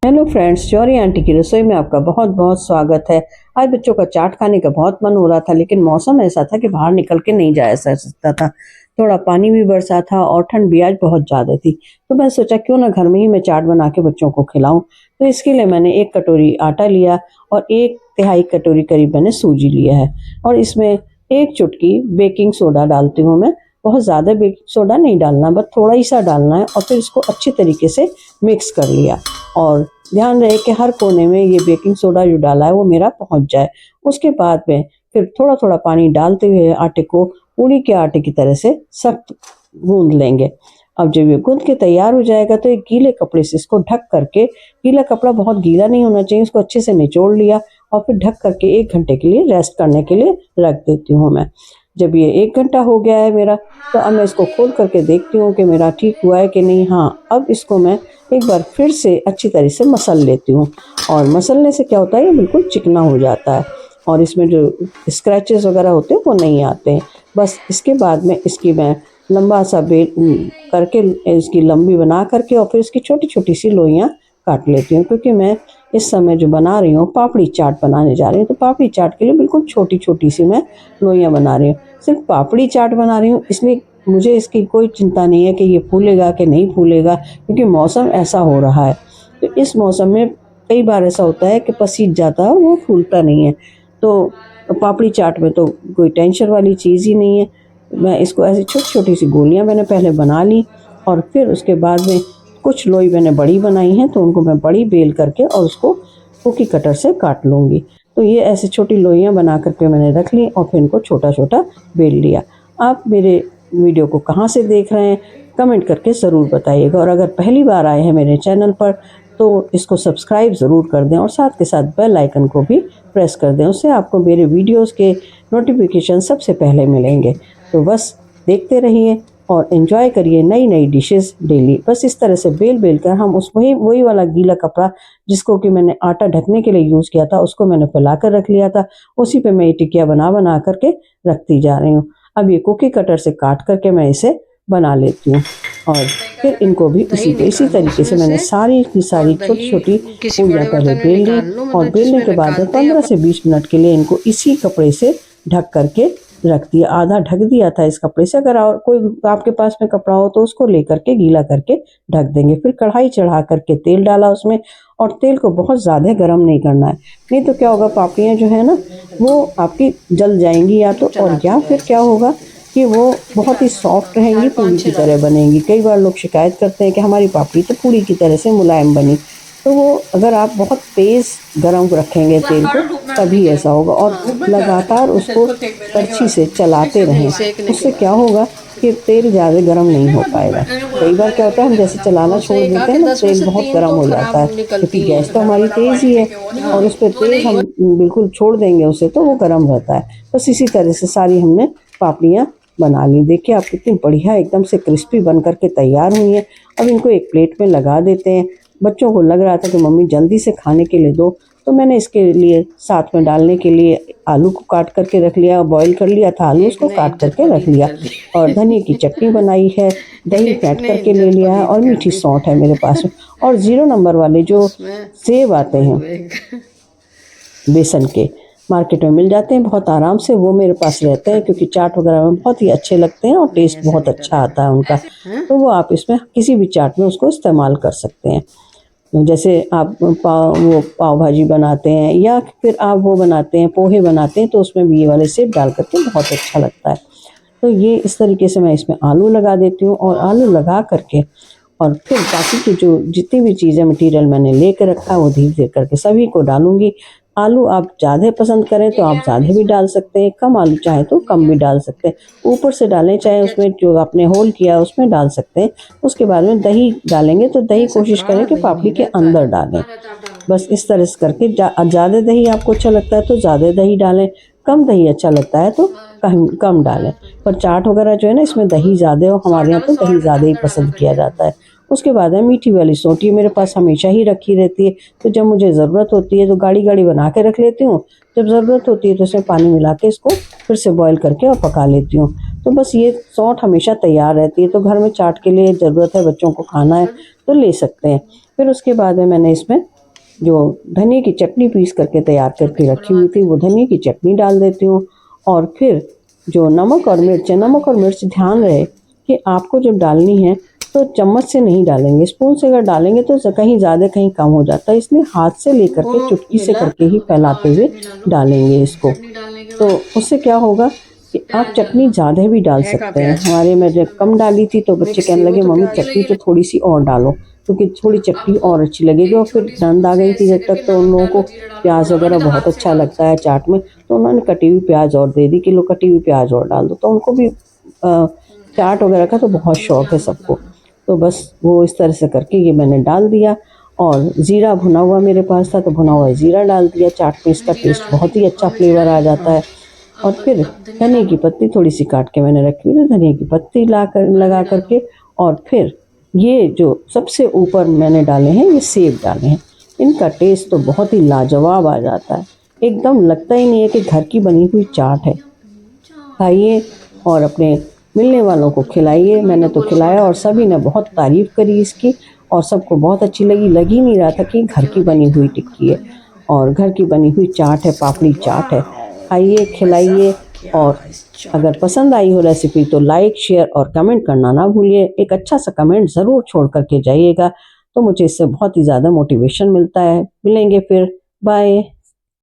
Hello friends, जौहरी aunty की रसोई में आपका बहुत बहुत स्वागत है। आज बच्चों का चाट खाने का बहुत मन हो रहा था, लेकिन मौसम ऐसा था कि बाहर निकल के नहीं जाया जा सकता था। थोड़ा पानी भी बरसा था और ठंड भी आज बहुत ज़्यादा थी। तो मैं सोचा क्यों ना घर में ही मैं चाट बना के बच्चों को खिलाऊं। तो इसके लिए मैंने 1 कटोरी आटा लिया और 1/3 कटोरी करीब मैंने सूजी लिया है। और इसमें 1 चुटकी बेकिंग सोडा डालती हूँ मैं। बहुत ज़्यादा बेकिंग सोडा नहीं डालना, बस थोड़ा ही सा डालना है। और फिर इसको अच्छी तरीके से मिक्स कर लिया। और ध्यान रहे कि हर कोने में ये बेकिंग सोडा जो डाला है वो मेरा पहुंच जाए। उसके बाद में फिर थोड़ा थोड़ा पानी डालते हुए आटे को पूड़ी के आटे की तरह से सख्त गूंद लेंगे। अब जब ये गूंद के तैयार हो जाएगा तो एक गीले कपड़े से इसको ढक करके, गीला कपड़ा बहुत गीला नहीं होना चाहिए, इसको अच्छे से निचोड़ लिया और फिर ढक करके 1 घंटे के लिए रेस्ट करने के लिए रख देती हूँ मैं। जब ये 1 घंटा हो गया है मेरा, तो अब मैं इसको खोल करके देखती हूँ कि मेरा ठीक हुआ है कि नहीं। हाँ, अब इसको मैं एक बार फिर से अच्छी तरह से मसल लेती हूँ। और मसलने से क्या होता है, ये बिल्कुल चिकना हो जाता है और इसमें जो स्क्रैचेस वगैरह होते हैं वो नहीं आते हैं। बस इसके बाद में इसकी मैं लंबा सा बेल करके, इसकी लंबी बना करके और फिर इसकी छोटी छोटी सी लोइयाँ काट लेती हूँ, क्योंकि मैं इस समय जो बना रही हूँ पापड़ी चाट बनाने जा रही हूँ। तो पापड़ी चाट के लिए बिल्कुल छोटी छोटी सी मैं लोइयाँ बना रही हूँ। सिर्फ पापड़ी चाट बना रही हूँ, इसलिए मुझे इसकी कोई चिंता नहीं है कि ये फूलेगा कि नहीं फूलेगा, क्योंकि मौसम ऐसा हो रहा है। तो इस मौसम में कई बार ऐसा होता है कि पसीज जाता है और वो फूलता नहीं है। तो पापड़ी चाट में तो कोई टेंशन वाली चीज़ ही नहीं है। मैं इसको ऐसी छोटी छोटी सी गोलियां मैंने पहले बना ली और फिर उसके बाद में कुछ लोई मैंने बड़ी बनाई हैं, तो उनको मैं बड़ी बेल करके और उसको कुकी कटर से काट लूँगी। तो ये ऐसे छोटी लोइयां बना करके मैंने रख ली और फिर इनको छोटा छोटा बेल लिया। आप मेरे वीडियो को कहाँ से देख रहे हैं कमेंट करके ज़रूर बताइएगा। और अगर पहली बार आए हैं मेरे चैनल पर तो इसको सब्सक्राइब ज़रूर कर दें और साथ के साथ बेल आइकन को भी प्रेस कर दें। उससे आपको मेरे वीडियोस के नोटिफिकेशन सबसे पहले मिलेंगे। तो बस देखते रहिए और एंजॉय करिए नई नई डिशेस डेली। बस इस तरह से बेल बेल कर हम उस वही वाला गीला कपड़ा जिसको कि मैंने आटा ढकने के लिए यूज़ किया था उसको मैंने फैला कर रख लिया था, उसी पे मैं ये टिकिया बना बना करके रखती जा रही हूँ। अब ये कुकी कटर से काट करके मैं इसे बना लेती हूँ और फिर इनको भी इसी तरीके से मैंने सारी की सारी छोटी छोटी पूड़ियाँ पहले बेल ली और बेलने के बाद 15 से 20 मिनट के लिए इनको इसी कपड़े से ढक करके रख दिया। आधा ढक दिया था इस कपड़े से। अगर और कोई आपके पास में कपड़ा हो तो उसको लेकर के गीला करके ढक देंगे। फिर कढ़ाई चढ़ा करके तेल डाला उसमें, और तेल को बहुत ज़्यादा गर्म नहीं करना है, नहीं तो क्या होगा पापड़ियाँ जो है ना वो आपकी जल जाएंगी या फिर क्या होगा कि वो बहुत ही सॉफ्ट रहेंगी, पूरी की तरह बनेंगी। कई बार लोग शिकायत करते हैं कि हमारी पापड़ी तो पूरी की तरह से मुलायम बनी। तो वो अगर आप बहुत तेज़ गरम रखेंगे तेल को तभी ऐसा होगा। और लगातार उसको कड़छी से चलाते रहें, उससे क्या होगा कि तेल ज़्यादा गर्म नहीं हो पाएगा। कई बार क्या होता है हम जैसे चलाना छोड़ देते हैं ना, तेल बहुत गर्म हो जाता है, क्योंकि गैस तो हमारी तेज़ ही है और उस पर तेल हम बिल्कुल छोड़ देंगे उसे तो वो गर्म रहता है। बस इसी तरह से सारी हमने पापड़ियाँ बना ली। देखिए आप कितनी बढ़िया एकदम से क्रिस्पी बन करके तैयार हुई हैं। अब इनको एक प्लेट में लगा देते हैं। बच्चों को लग रहा था कि मम्मी जल्दी से खाने के लिए दो, तो मैंने इसके लिए साथ में डालने के लिए आलू को काट करके रख लिया, बॉईल कर लिया था आलू, उसको काट करके रख लिया। और धनिया की चटनी बनाई है, दही फेंट करके ले लिया है और मीठी सौंठ है मेरे पास में। और 0 नंबर वाले जो सेब आते हैं बेसन के, मार्केट में मिल जाते हैं बहुत आराम से, वो मेरे पास रहते हैं, क्योंकि चाट वगैरह में बहुत ही अच्छे लगते हैं और टेस्ट बहुत अच्छा आता है उनका। तो वो आप इसमें किसी भी चाट में उसको इस्तेमाल कर सकते हैं। जैसे आप पाव भाजी बनाते हैं या फिर आप वो बनाते हैं पोहे बनाते हैं, तो उसमें भी ये वाले सेब डाल करके बहुत अच्छा लगता है। तो ये इस तरीके से मैं इसमें आलू लगा देती हूँ और आलू लगा करके और फिर बाकी की जो जितनी भी चीज़ें मटेरियल मैंने लेकर रखा है वो धीरे धीरे करके सभी को डालूंगी। आलू आप ज़्यादा पसंद करें तो आप ज़्यादा भी डाल सकते हैं, कम आलू चाहे तो कम भी डाल सकते हैं। ऊपर से डालें चाहे उसमें जो आपने होल किया है उसमें डाल सकते हैं। उसके बाद में दही डालेंगे तो दही कोशिश करें कि पापड़ी के अंदर डालें। बस इस तरह से करके ज़्यादा दही आपको अच्छा लगता है तो ज़्यादा दही डालें, कम दही अच्छा लगता है तो कम डालें। पर चाट वगैरह जो है ना इसमें दही ज़्यादा हो, हमारे यहाँ तो दही ज़्यादा ही पसंद किया जाता है। उसके बाद है मीठी वाली सोटी मेरे पास हमेशा ही रखी रहती है, तो जब मुझे ज़रूरत होती है तो गाढ़ी गाढ़ी बना के रख लेती हूँ। जब ज़रूरत होती है तो उसमें पानी मिला के इसको फिर से बॉईल करके और पका लेती हूँ। तो बस ये सौंठ हमेशा तैयार रहती है। तो घर में चाट के लिए ज़रूरत है, बच्चों को खाना है तो ले सकते हैं। फिर उसके बाद में मैंने इसमें जो धनिया की चटनी पीस करके तैयार करके रखी हुई थी वो धनिया की चटनी डाल देती हूँ। और फिर जो नमक और मिर्च है, नमक और मिर्च ध्यान रहे कि आपको जब डालनी है तो चम्मच से नहीं डालेंगे, स्पून से अगर डालेंगे तो कहीं ज़्यादा कहीं कम हो जाता है, इसलिए हाथ से लेकर के चुटकी से करके ही फैलाते हुए डालेंगे इसको। तो उससे क्या होगा कि आप चटनी ज़्यादा भी डाल सकते हैं। हमारे में जब कम डाली थी तो बच्चे कहने लगे मम्मी चटनी तो थोड़ी सी और डालो, क्योंकि थोड़ी चटनी और अच्छी लगेगी। और फिर नंद आ गई थी जब तक, तो उन लोगों को प्याज वगैरह बहुत अच्छा लगता है चाट में, तो उन्होंने कटी हुई प्याज और दे दी कि लो कटी हुई प्याज और डाल दो। तो उनको भी चाट वगैरह का तो बहुत शौक है सबको। तो बस वो इस तरह से करके ये मैंने डाल दिया। और ज़ीरा भुना हुआ मेरे पास था तो भुना हुआ ज़ीरा डाल दिया। चाट में इसका टेस्ट बहुत ही अच्छा फ्लेवर आ जाता है। और फिर धनिया की पत्ती थोड़ी सी काट के मैंने रखी हुई, धनिया की पत्ती लगा करके, और फिर ये जो सबसे ऊपर मैंने डाले हैं ये सेब डाले हैं। इनका टेस्ट तो बहुत ही लाजवाब आ जाता है, एकदम लगता ही नहीं है कि घर की बनी हुई चाट है। खाइए और अपने मिलने वालों को खिलाइए। मैंने तो खिलाया और सभी ने बहुत तारीफ़ करी इसकी, और सबको बहुत अच्छी लगी। लग ही नहीं रहा था कि घर की बनी हुई टिक्की है और घर की बनी हुई चाट है, पापड़ी चाट है। खाइए, खिलाइए, और अगर पसंद आई हो रेसिपी तो लाइक, शेयर और कमेंट करना ना भूलिए। एक अच्छा सा कमेंट ज़रूर छोड़ कर के जाइएगा, तो मुझे इससे बहुत ही ज़्यादा मोटिवेशन मिलता है। मिलेंगे फिर, बाय।